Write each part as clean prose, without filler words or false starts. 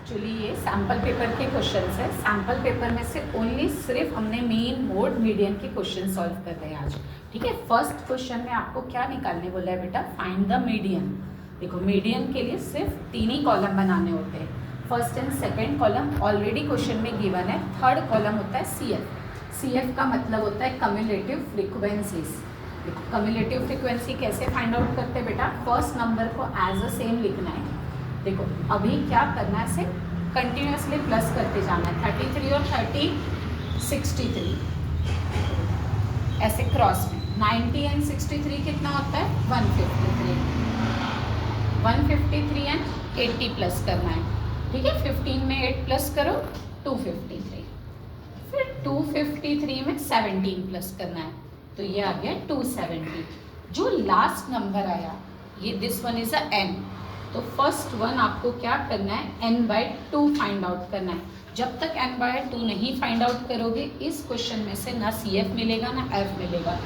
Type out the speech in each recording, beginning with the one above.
Actually ये sample paper के questions है। सैम्पल पेपर में से ओनली सिर्फ हमने मीन मोड मीडियन के क्वेश्चन सॉल्व कर रहे हैं आज। ठीक है, फर्स्ट क्वेश्चन में आपको क्या निकालने बोला है बेटा? Find the median. देखो मीडियन के लिए सिर्फ 3 ही कॉलम बनाने होते हैं। First and second column already question में गिवन है। थर्ड कॉलम होता है CF। CF का मतलब होता है कम्युलेटिव फ्रीक्वेंसीज। देखो कम्युलेटिव फ्रीक्वेंसी कैसे फाइंड आउट करते हैं बेटा? फर्स्ट नंबर को एज अ सेम लिखना है। देखो अभी क्या करना है, सिर्फ कंटिन्यूसली प्लस करते जाना है। 33 और 30 63, ऐसे क्रॉस में 90 एंड 63 कितना होता है? 153। 153 एंड 80 प्लस करना है। ठीक है, 15 में 8 प्लस करो 253, फिर 253 में 17 प्लस करना है तो ये आ गया 270। जो लास्ट नंबर आया ये this one is a n, तो फर्स्ट वन आपको क्या करना है? n/2 फाइंड आउट करना है। जब तक n/2 नहीं फाइंड आउट करोगे इस क्वेश्चन में से ना CF मिलेगा ना F मिलेगा।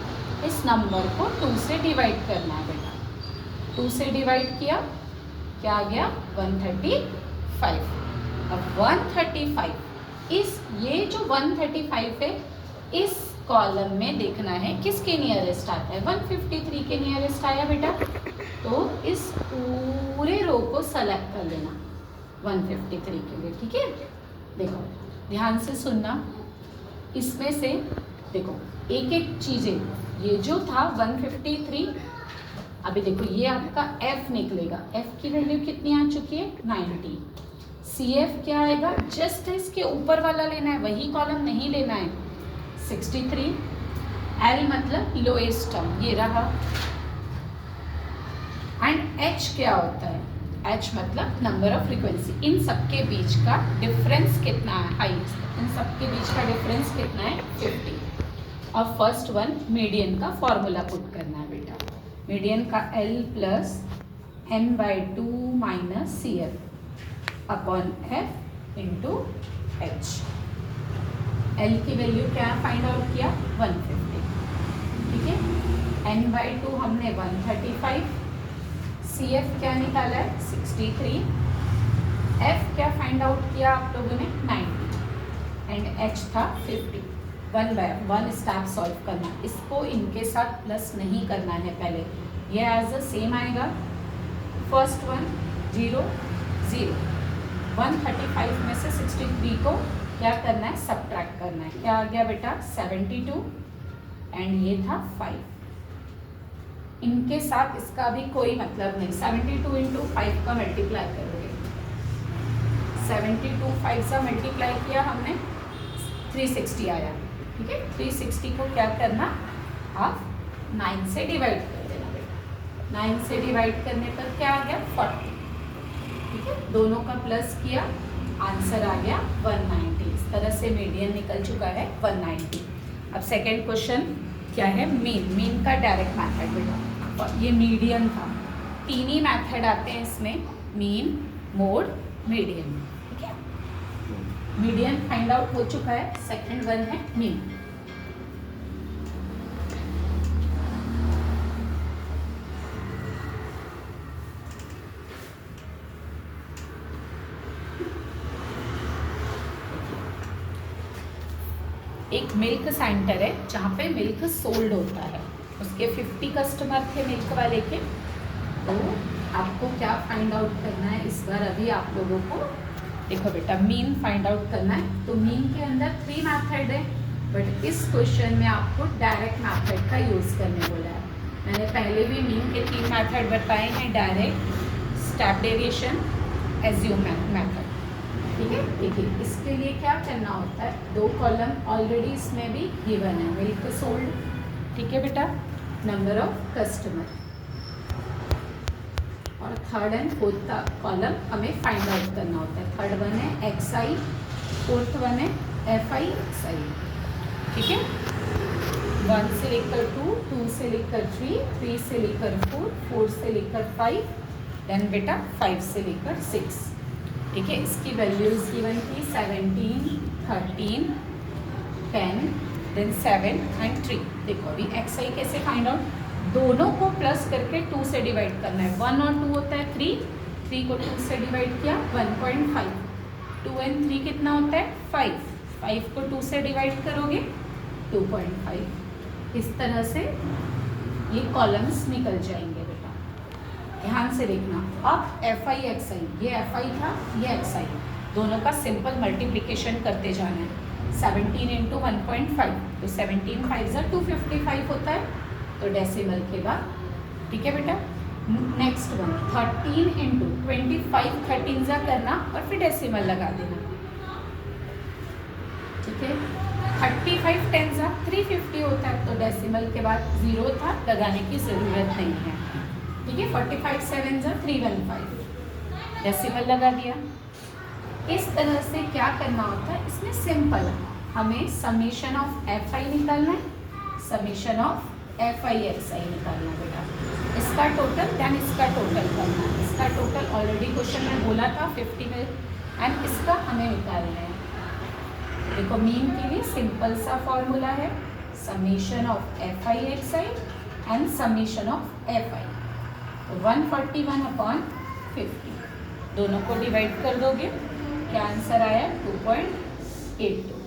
इस नंबर को 2 से डिवाइड करना है बेटा। 2 से डिवाइड किया, क्या आ गया? 135। अब 135 ये जो 135 है इस कॉलम में देखना है किसके नियरेस्ट आता है? 153 के नियरेस्ट आया बेटा, तो इस पूरे रो को सेलेक्ट कर लेना 153 के लिए। ठीक है, देखो ध्यान से सुनना, इसमें से देखो एक एक चीज़ें, ये जो था 153, अभी देखो ये आपका F निकलेगा। F की वैल्यू कितनी आ चुकी है? 90। CF क्या आएगा? जस्ट इसके ऊपर वाला लेना है, वही कॉलम नहीं लेना है, 63। L मतलब लोएस्ट टर्म, ये रहा। एंड H क्या होता है? H मतलब नंबर ऑफ फ्रीक्वेंसी। इन सबके बीच का डिफरेंस कितना है? हाइट। इन सबके बीच का डिफरेंस कितना है? 50। और फर्स्ट वन मीडियन का फॉर्मूला पुट करना है बेटा। मीडियन का L plus n/2 minus CF upon F into H। L की वैल्यू क्या फाइंड आउट किया? 150। ठीक है, n/2 हमने 135, CF क्या निकाला है? 63, F क्या फाइंड आउट किया आप लोगों ने? 90 एंड H था 50। 1/1 स्टेप सॉल्व करना, इसको इनके साथ प्लस नहीं करना है पहले, ये एज अ सेम आएगा। फर्स्ट वन 0 0, 135 में से 63 को क्या करना है? सब्ट्रैक्ट करना है। क्या आ गया बेटा? 72 एंड ये था 5। इनके साथ इसका भी कोई मतलब नहीं। 72 इंटू 5 का मल्टीप्लाई करोगे, 72 5 से मल्टीप्लाई किया हमने, 360 आया। ठीक है, 360 को क्या करना? आप 9 से डिवाइड कर देना बेटा। 9 से डिवाइड करने पर क्या आ गया? 40। ठीक है, दोनों का प्लस किया, आंसर आ गया 190। इस तरह से मीडियन निकल चुका है 190। अब सेकेंड क्वेश्चन क्या है? मीन का डायरेक्ट मैथड बेटा। ये मीडियन था, 3 ही मैथड आते हैं इसमें, मीन, मोड, मीडियन। ठीक है, मीडियन फाइंड आउट हो चुका है, सेकंड वन है मीन। एक मिल्क सेंटर है जहाँ पे मिल्क सोल्ड होता है, उसके 50 कस्टमर थे मिल्क वाले के। तो आपको क्या फाइंड आउट करना है इस बार? अभी आप लोगों को देखो बेटा, मीन फाइंड आउट करना है। तो मीन के अंदर 3 मैथड है, बट इस क्वेश्चन में आपको डायरेक्ट मैथड का यूज़ करने बोला है। मैंने पहले भी मीन के 3 मैथड बताए हैं, direct, step deviation, assume method. ठीक है, देखिए इसके लिए क्या करना होता है? 2 कॉलम ऑलरेडी इसमें भी गिवन है, मिल्क सोल्ड। ठीक है बेटा, नंबर ऑफ कस्टमर, और थर्ड एंड फोर्थ कॉलम हमें फाइंड आउट करना होता है। थर्ड वन है XI, फोर्थ वन है FI XI। ठीक है, 1 से लेकर 2, 2 से लेकर 3, 3 से लेकर 4, 4 से लेकर 5, देन बेटा 5 से लेकर 6। ठीक है, इसकी वैल्यूज गिवन थी 17, 13, 10, देन 7 एंड 3। देखो अभी XI कैसे फाइंड आउट? दोनों को प्लस करके 2 से डिवाइड करना है। 1 और 2 होता है 3, 3 को 2 से डिवाइड किया 1.5, 2 and 3 कितना होता है 5, 5 को 2 से डिवाइड करोगे 2.5। इस तरह से ये कॉलम्स निकल जाएंगे बेटा, ध्यान से देखना। अब एफ आई एक्स आई, ये एफ आई था, ये एक्स आई, दोनों का सिंपल मल्टीप्लिकेशन करते जाना है। 17 इंटू 1.5, तो 17 5 255 होता है, तो डेसिमल के बाद, ठीक है बेटा। नेक्स्ट वन 13 इंटू 25, 13 करना और फिर डेसिमल लगा देना, ठीक है। 35 10 350 होता है, तो डेसिमल के बाद 0 था, लगाने की ज़रूरत नहीं है, ठीक है। 45 7 315, डेसिमल लगा दिया। इस तरह से क्या करना होता है, इसमें सिंपल है, हमें समीशन ऑफ एफ आई निकालना है, summation of F I X I निकालना बेटा। इसका टोटल देन इसका टोटल करना है। इसका टोटल ऑलरेडी क्वेश्चन में बोला था 50 में, एंड इसका हमें निकालना है। देखो मीन के लिए सिंपल सा फॉर्मूला है, summation of F I X I and summation of F आई। तो 141/50 दोनों को डिवाइड कर दोगे, क्या आंसर आया 2.82।